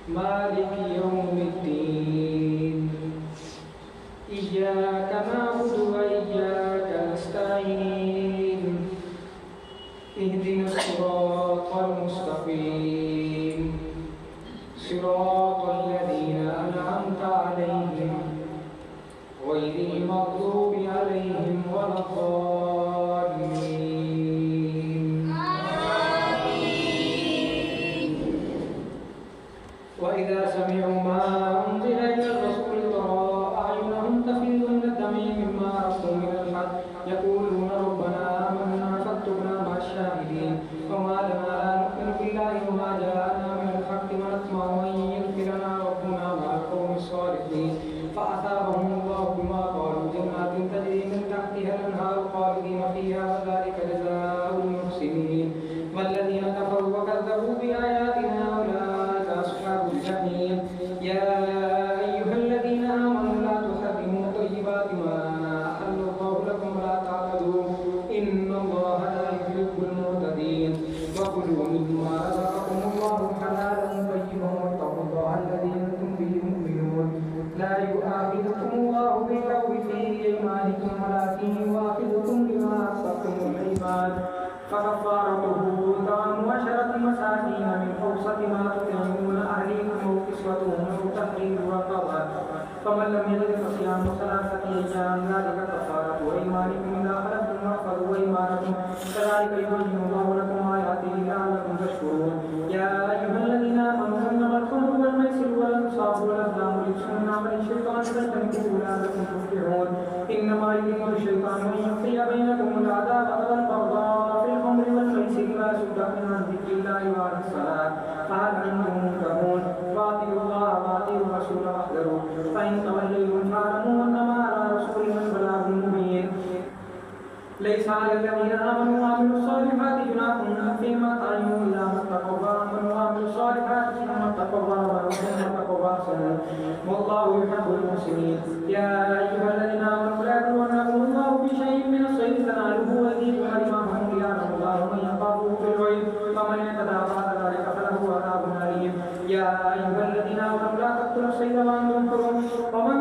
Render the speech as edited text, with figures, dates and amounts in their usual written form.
مالك يوم الدين إياك نعبد وإياك نستعين اهدنا الصراط المستقيم صراط الذين أنعمت عليهم غير المغضوب عليهم ولا الضالين. وإذا سمعوا ما أنزل إلى الرسول ترى أعينهم تفيض من الدمع مما عرفوا من الحق يقولون ربنا آمنا فاكتبنا مع الشاهدين. وما لنا لا نؤمن بالله وما جاءنا من الحق ونطمع أن يغفر لنا ربنا مع القوم الصالحين. فأثابهم الله بما قالوا جنات تجري من تحتها الأنهار خالدين فيها وذلك جزاء المحسنين. والذين كفروا وكذبوا بآياتنا أولئك أصحاب الجحيم. يا أيها الذين آمنوا لا تحرموا طيبات ما أحل الله لكم ولا تعتدوا إن الله لا يحب المعتدين. وكلوا مما رزقكم الله حلالا طيبا واتقوا الله الذي أنتم به مؤمنون. لا يؤاخذكم الله باللغو في أيمانكم ولكن يؤاخذكم بما عقدتم الأيمان. فكفارته إطعام 10 مساكين من أوسط ما تطعمون أهليكم أو كسوتهم أو تحرير رقبة. فمن لم يجد فصيام 3 أيام ذلك كفارة أيمانكم إذا حلفتم واحفظوا أيمانكم كذلك يبين الله لكم آياته لعلكم تشكرون. يا أيها الذين آمنوا إنما الخمر والميسر والأنصاب والأزلام رجس من عمل الشيطان فاجتنبوه لعلكم تفلحون. إنما يريد الشيطان أن يوقع بينكم العداوة والبغضاء في الخمر والميسر ويصدكم عن ذكر الله وعن الصلاة فهل أنتم منتهون. وأطيعوا الله وأطيعوا الرسول واحذروا فإن توليتم فاعلموا أنما على رسولنا البلاغ المبين. ليس على الذين آمنوا وعملوا الصالحات جناح فيما طعموا إذا ما اتقوا وآمنوا وعملوا الصالحات ثم اتقوا وآمنوا ثم اتقوا وأحسنوا والله يحب المحسنين. يا أيها الذين آمنوا لا يبلونكم الله بشيء من الصيد تناله أيديكم ورماحكم ليعلم الله من يخافه بالغيب فمن اعتدى بعد ذلك فله عذاب أليم. يا أيها الذين آمنوا لا تقتلوا الصيد وأنتم حرم ومن